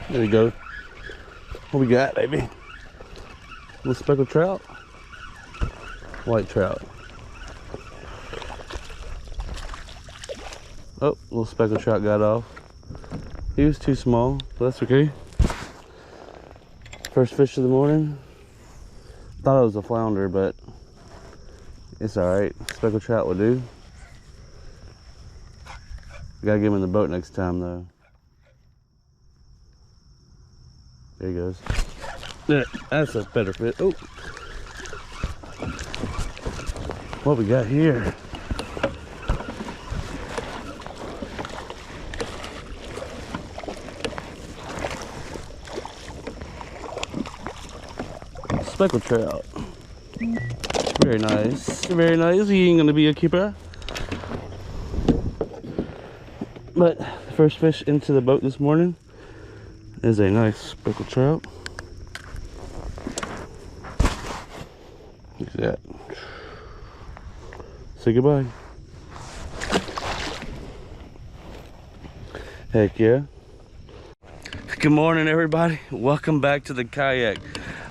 There we go. What we got, baby? Little speckled trout. White trout. Oh, little speckled trout got off. He was too small, but that's okay. First fish of the morning. Thought it was a flounder, but it's alright. Speckled trout will do. We gotta get him in the boat next time though. There he goes. Yeah, that's a better fish. Oh. What we got here? Speckled trout. Very nice. Very nice. He ain't gonna be a keeper. But the first fish into the boat this morning is a nice speckled trout. Look at that. Say goodbye. Heck yeah. Good morning, everybody. Welcome back to the kayak.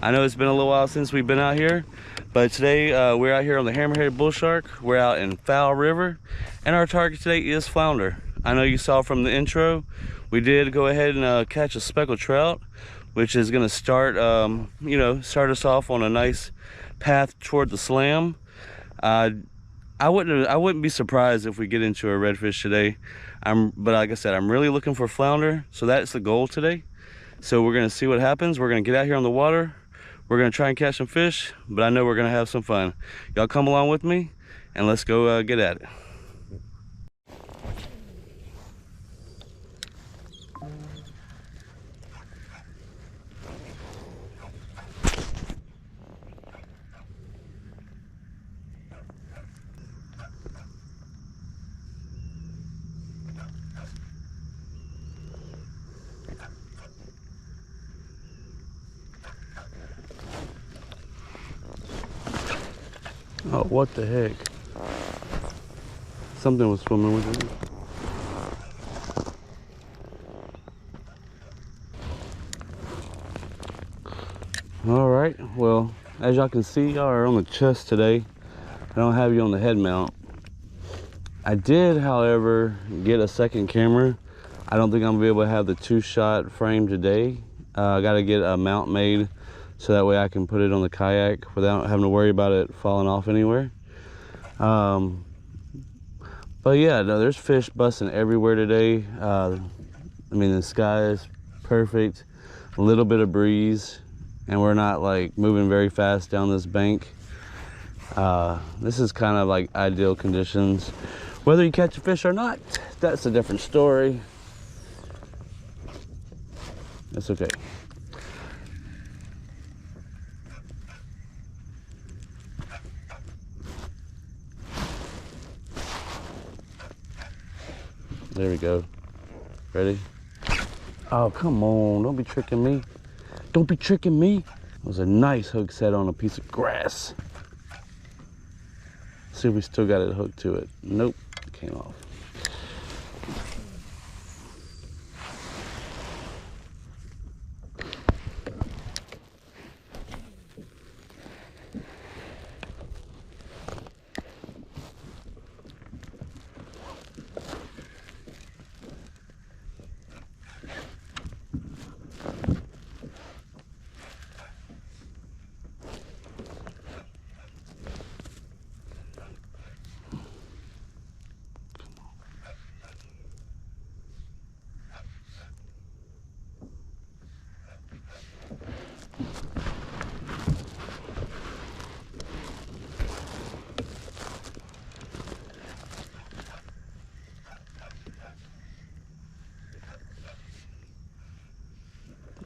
I know it's been a little while since we've been out here, but today we're out here on the Hammerhead Bullshark. We're out in Foul River, and our target today is flounder. I know you saw from the intro, we did go ahead and catch a speckled trout, which is going to start, start us off on a nice path toward the slam. I wouldn't be surprised if we get into a redfish today. But like I said, I'm really looking for flounder, so that's the goal today. So we're going to see what happens. We're going to get out here on the water. We're going to try and catch some fish, but I know we're going to have some fun. Y'all come along with me, and let's go get at it. Oh, what the heck? Something was swimming with it. All right, well, as y'all can see, y'all are on the chest today. I don't have you on the head mount. I did, however, get a second camera. I don't think I'm gonna be able to have the 2-shot frame today. I gotta get a mount made so that way I can put it on the kayak without having to worry about it falling off anywhere. But yeah, no, there's fish busting everywhere today. I mean, the sky is perfect, a little bit of breeze, and we're not like moving very fast down this bank. This is kind of like ideal conditions. Whether you catch a fish or not, that's a different story. It's okay. There we go. Ready? Oh, come on. Don't be tricking me. Don't be tricking me. It was a nice hook set on a piece of grass. See if we still got it hooked to it. Nope, it came off.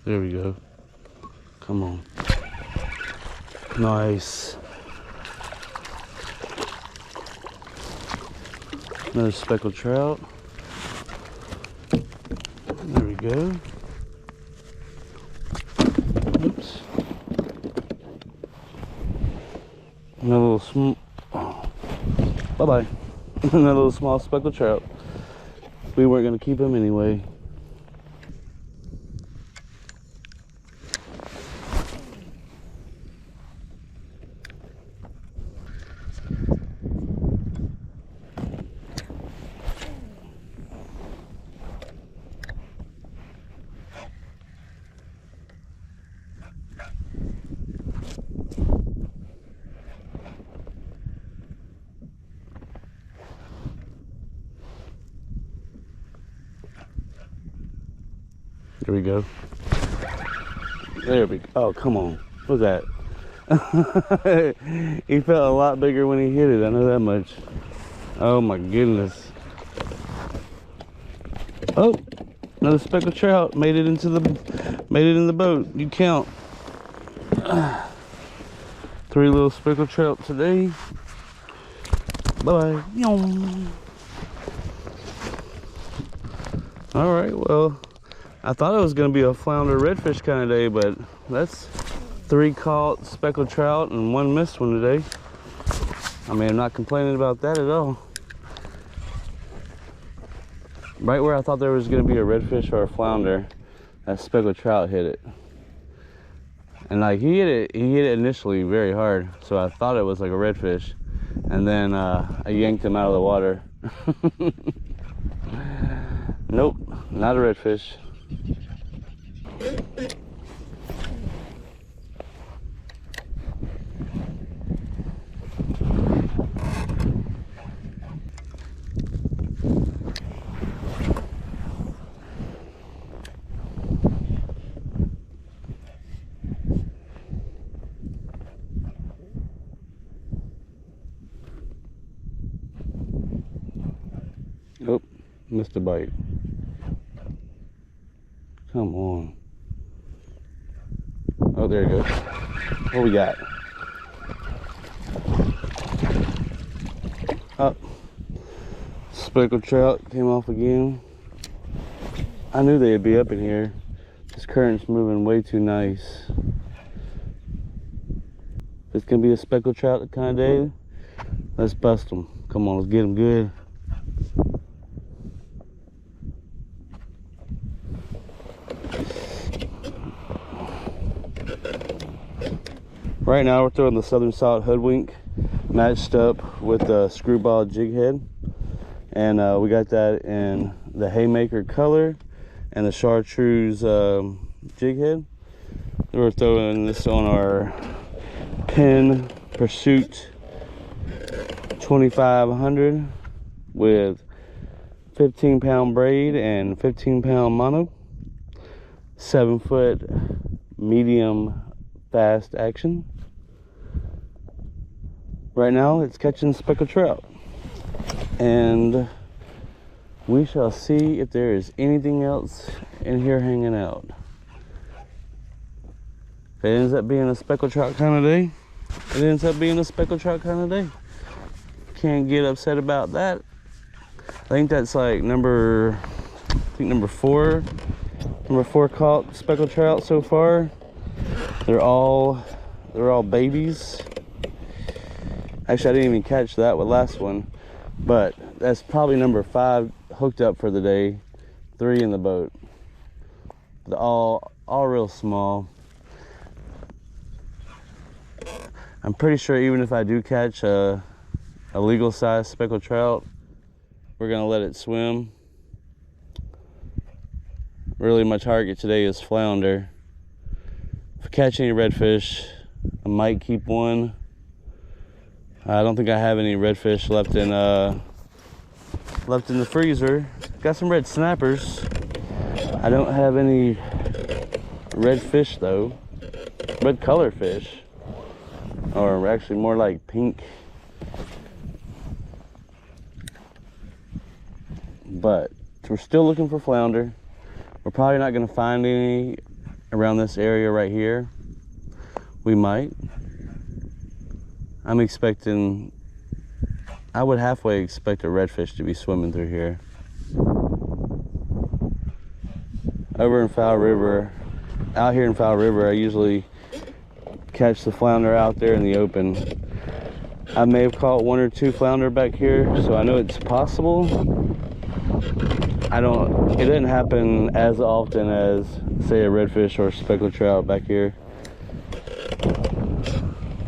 There we go. Come on. Nice. Another speckled trout. There we go. Oops. Another little bye-bye. Another little small speckled trout. We weren't going to keep him anyway. Here we go. There we go. Oh, come on. What's that? He felt a lot bigger when he hit it. I know that much. Oh my goodness. Oh, another speckled trout made it in the boat. You count. 3 little speckled trout today. Bye bye. All right, well, I thought it was gonna be a flounder redfish kind of day, but that's 3 caught speckled trout and 1 missed one today. I mean, I'm not complaining about that at all. Right where I thought there was gonna be a redfish or a flounder, that speckled trout hit it. And like he hit it initially very hard, so I thought it was like a redfish. And then I yanked him out of the water. Nope, not a redfish. Nope, missed a bite. Come on. Oh, there it goes. What we got? Oh, speckled trout came off again. I knew they'd be up in here. This current's moving way too nice. If it's gonna be a speckled trout kind of day, let's bust them. Come on, let's get them good. Right now we're throwing the Southern Salt Hoodwink matched up with the Screwball JigHead, and we got that in the HayMaker color and the Chartreuse JigHead. We're throwing this on our Pin Pursuit 2500 with 15-pound braid and 15-pound mono, 7-foot medium fast action. Right now it's catching speckled trout, and we shall see if there is anything else in here hanging out. If it ends up being a speckled trout kind of day, it ends up being a speckled trout kind of day. Can't get upset about that. I think that's like number 4 caught speckled trout so far. They're all babies. Actually, I didn't even catch that with last one, but that's probably number 5 hooked up for the day. 3 in the boat. They're all real small. I'm pretty sure even if I do catch a legal size speckled trout, we're gonna let it swim. Really, my target today is flounder. If I catch any redfish, I might keep one. I don't think I have any redfish left in the freezer. Got some red snappers. I don't have any red fish though. Red color fish, or actually more like pink. But we're still looking for flounder. We're probably not going to find any around this area right here. We might. I'm expecting, I would halfway expect a redfish to be swimming through here. Over in Foul River, out here in Foul River, I usually catch the flounder out there in the open. I may have caught 1 or 2 flounder back here, so I know it's possible. It doesn't happen as often as, say, a redfish or a speckled trout back here.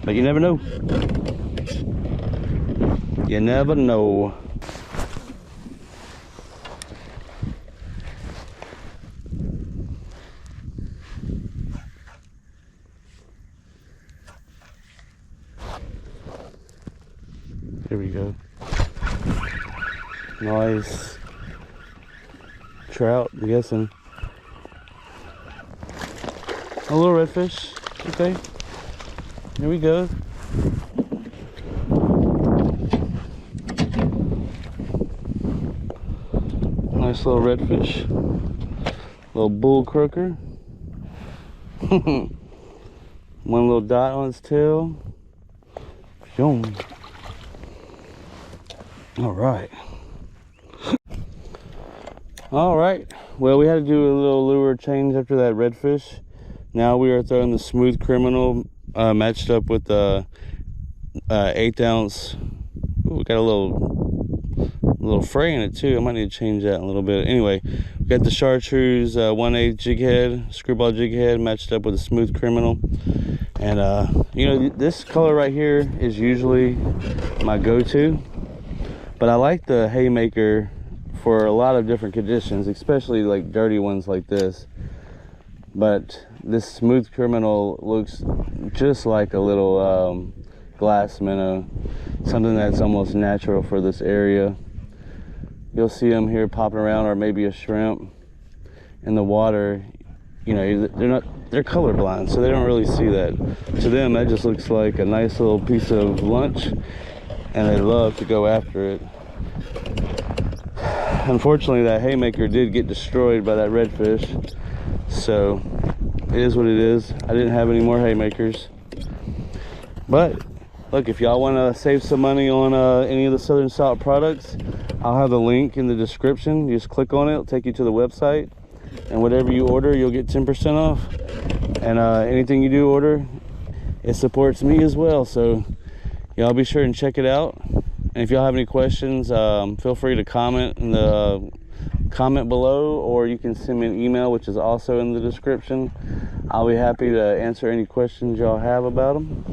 But you never know. You never know. Here we go. Nice trout, I'm guessing. A little redfish. Okay. Here we go. Nice little redfish. Little bull croaker. One little dot on its tail. Boom. All right. All right. Well, we had to do a little lure change after that redfish. Now we are throwing the Smooth Criminal matched up with the 1/8 ounce. Ooh, we got a little fray in it too. I might need to change that a little bit. Anyway, we got the Chartreuse 1/8 JigHead, Screwball JigHead matched up with a Smooth Criminal. And you know, this color right here is usually my go-to, but I like the HayMaker for a lot of different conditions, especially like dirty ones like this. But this Smooth Criminal looks just like a little glass minnow, something that's almost natural for this area. You'll see them here popping around, or maybe a shrimp in the water. You know, they're colorblind, so they don't really see that. To them, that just looks like a nice little piece of lunch, and they love to go after it. Unfortunately, that HayMaker did get destroyed by that redfish, so it is what it is. I didn't have any more HayMakers. But look, if y'all want to save some money on any of the Southern Salt products, I'll have the link in the description. You just click on it, it'll take you to the website, and whatever you order, you'll get 10% off. And anything you do order, it supports me as well, so y'all be sure and check it out. And if y'all have any questions, feel free to comment in the comment below, or you can send me an email, which is also in the description. I'll be happy to answer any questions y'all have about them.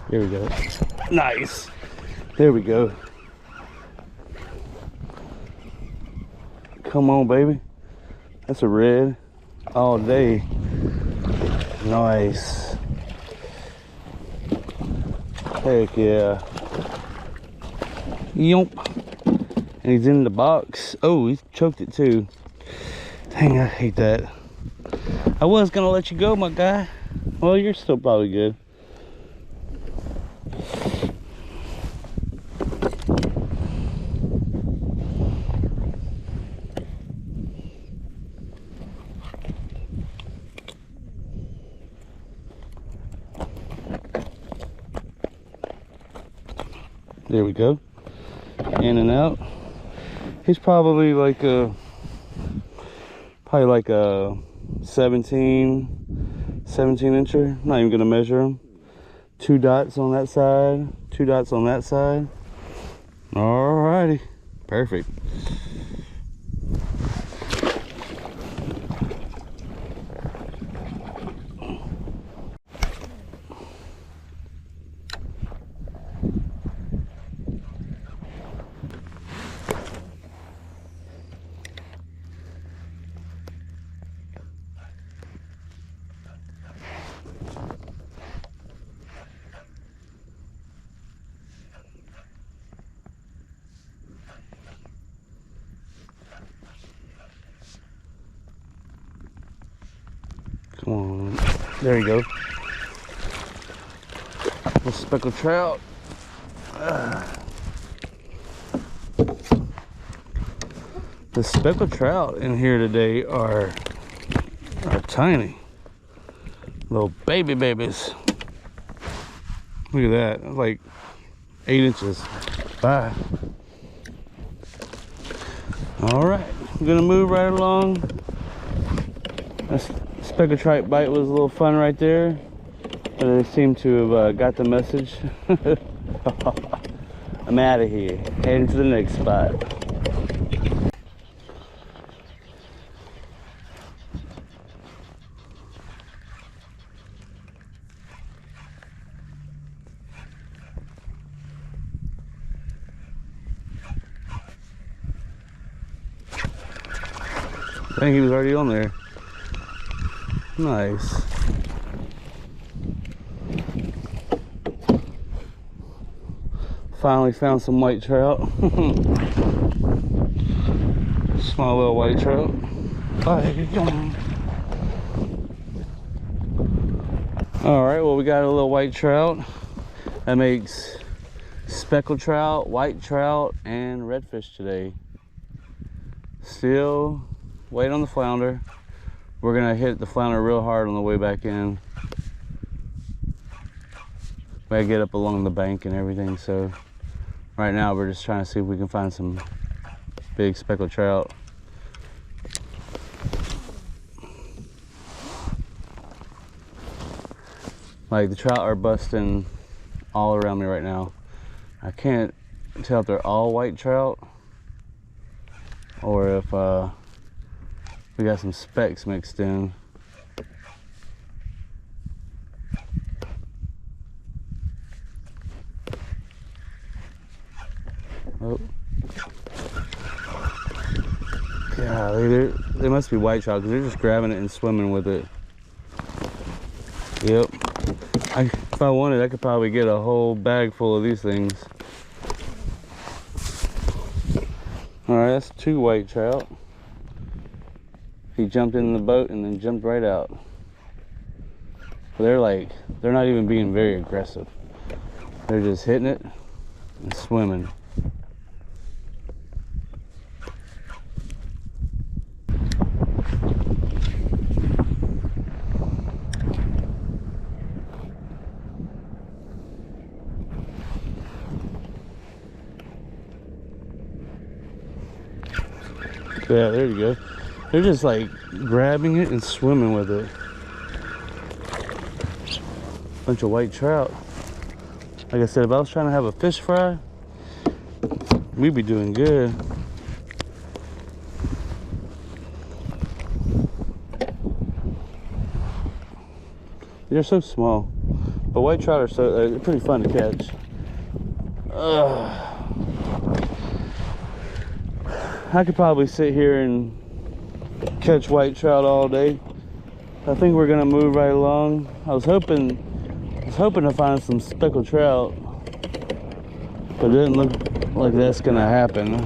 There we go. Nice. There we go. Come on, baby. That's a red all day. Nice. Heck yeah. Yomp. And he's in the box. Oh, he's choked it too. Dang, I hate that. I was gonna let you go, my guy. Well, you're still probably good. There we go. In and out. He's probably like a 17 incher. I'm not even gonna measure him. 2 dots on that side, 2 dots on that side. Alrighty, perfect. Come on, there you go. Little speckled trout. The speckled trout in here today are tiny, little babies. Look at that, that's like 8 inches. Bye. All right, I'm gonna move right along. That's speckled trout bite was a little fun right there, but they seem to have got the message. I'm out of here, heading to the next spot. Dang, he was already on there. Nice. Finally found some white trout. Small little white trout. Alright, well, we got a little white trout. That makes speckled trout, white trout, and redfish today. Still wait on the flounder. We're gonna hit the flounder real hard on the way back in. We gotta get up along the bank and everything, so right now we're just trying to see if we can find some big speckled trout. Like, the trout are busting all around me right now. I can't tell if they're all white trout or if we got some specks mixed in. Oh. Golly, they must be white trout because they're just grabbing it and swimming with it. Yep. If I wanted, I could probably get a whole bag full of these things. Alright, that's 2 white trout. He jumped in the boat and then jumped right out. But they're not even being very aggressive. They're just hitting it and swimming. Yeah, there you go. They're just like grabbing it and swimming with it. Bunch of white trout. Like I said, if I was trying to have a fish fry, we'd be doing good. They're so small, but white trout are they're pretty fun to catch. I could probably sit here and catch white trout all day. I think we're gonna move right along. I was hoping to find some speckled trout, but it didn't look like that's gonna happen.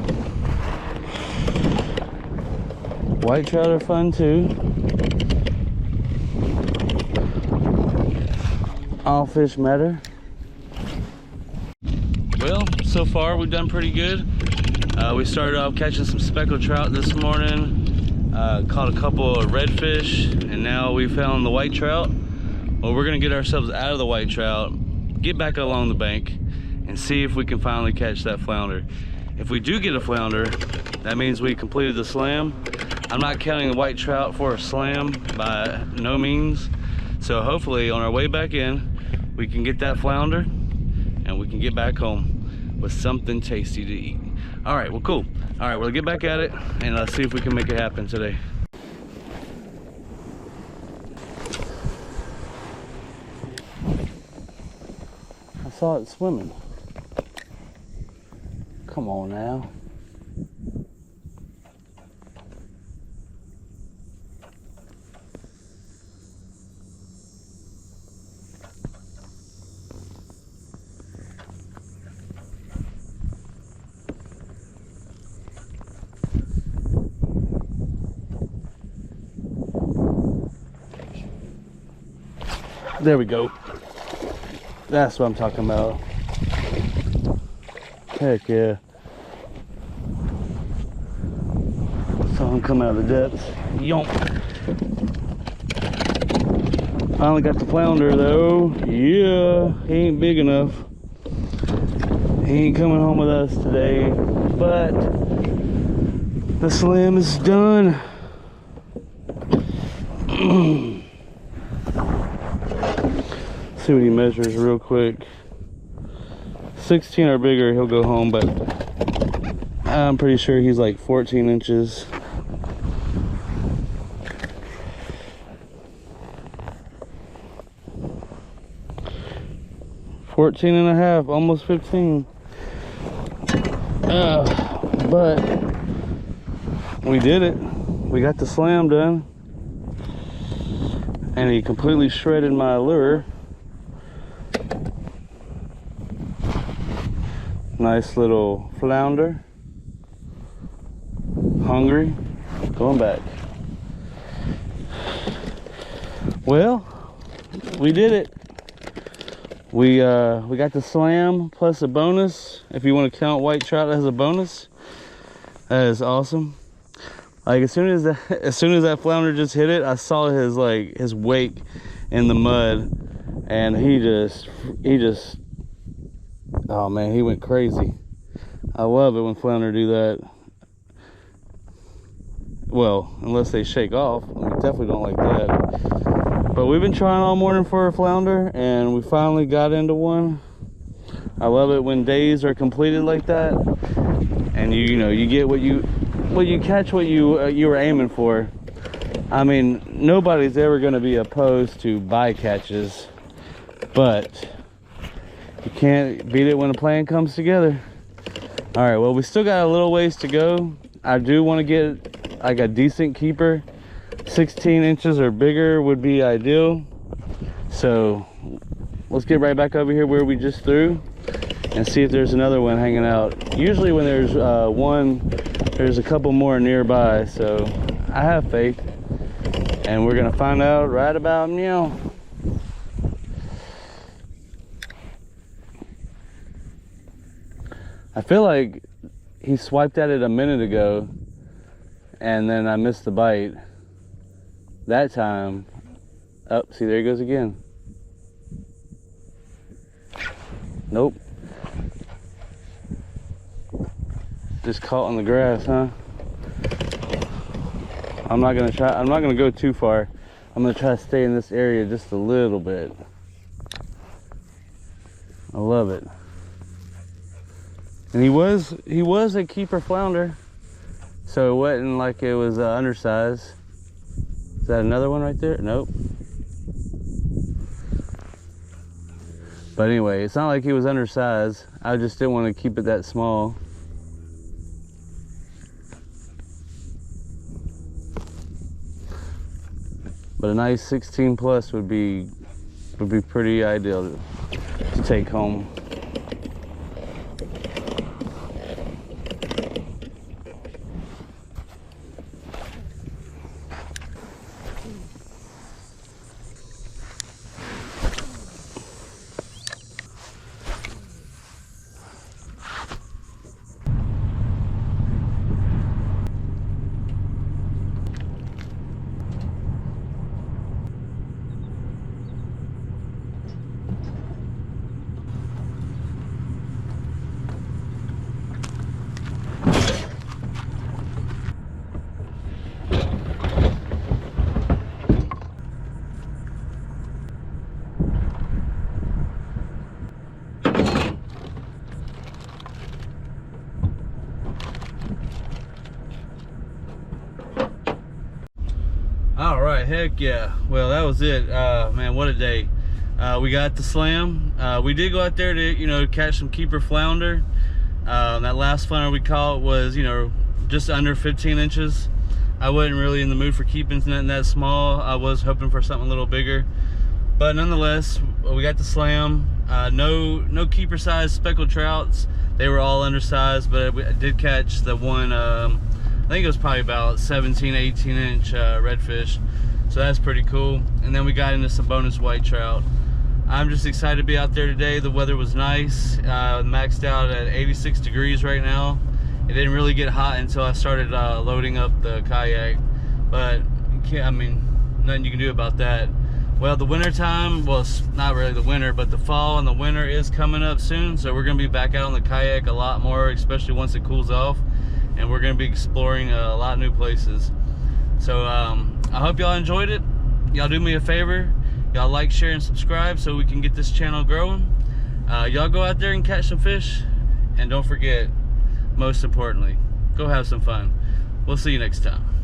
White trout are fun too. All fish matter. Well, so far we've done pretty good. We started off catching some speckled trout this morning, caught a couple of redfish, and now we found the white trout. Well, we're gonna get ourselves out of the white trout, get back along the bank, and see if we can finally catch that flounder. If we do get a flounder, that means we completed the slam. I'm not counting the white trout for a slam by no means. So hopefully on our way back in, we can get that flounder and we can get back home with something tasty to eat. All right, well, cool. All right, we'll get back at it and let's see if we can make it happen today. I saw it swimming. Come on now. There we go. That's what I'm talking about. Heck yeah. Saw him come out of the depths. Yonk. Finally got the flounder though. Yeah, he ain't big enough. He ain't coming home with us today, but the slam is done. See what he measures real quick. 16 or bigger, he'll go home, but I'm pretty sure he's like 14 inches. $14 and a half, almost 15. But we did it. we got the slam done, and he completely shredded my lure. Nice little flounder, hungry, going back. Well, we did it. We got the slam plus a bonus. If you want to count white trout as a bonus, that is awesome. Like as soon as that flounder just hit it, I saw his wake in the mud, and he just oh man, he went crazy. I love it when flounder do that. Well, unless they shake off. I definitely don't like that. But we've been trying all morning for a flounder, and we finally got into one. I love it when days are completed like that, and you know you get what you catch what you were aiming for. I mean, nobody's ever going to be opposed to bycatches, but you can't beat it when a plan comes together. All right, well, we still got a little ways to go. I do want to get like a decent keeper. 16 inches or bigger would be ideal. So let's get right back over here where we just threw and see if there's another one hanging out. Usually when there's one, there's a couple more nearby. So I have faith, and we're gonna find out right about now. I feel like he swiped at it a minute ago, and then I missed the bite. That time, oh, see, there he goes again. Nope. Just caught on the grass, huh? I'm not gonna go too far. I'm gonna try to stay in this area just a little bit. I love it. And he was a keeper flounder, so it wasn't like it was undersized. Is that another one right there? Nope. But anyway, it's not like he was undersized. I just didn't want to keep it that small. But a nice 16 plus would be pretty ideal to take home. All right, heck yeah. Well, that was it. Man, what a day. We got the slam. We did go out there to, you know, catch some keeper flounder. That last flounder we caught was, you know, just under 15 inches. I wasn't really in the mood for keeping nothing that small. I was hoping for something a little bigger. But nonetheless, we got the slam. No keeper size speckled trouts. They were all undersized, but I did catch the one, I think it was probably about 17, 18 inch redfish. So that's pretty cool. And then we got into some bonus white trout. I'm just excited to be out there today. The weather was nice. Maxed out at 86 degrees right now. It didn't really get hot until I started loading up the kayak. But I mean, nothing you can do about that. Well, the winter time, well, it's not really the winter, but the fall and the winter is coming up soon. So we're gonna be back out on the kayak a lot more, especially once it cools off. And we're gonna be exploring a lot of new places. So I hope y'all enjoyed it. Y'all do me a favor. Y'all like, share, and subscribe so we can get this channel growing. Y'all go out there and catch some fish. And don't forget, most importantly, go have some fun. We'll see you next time.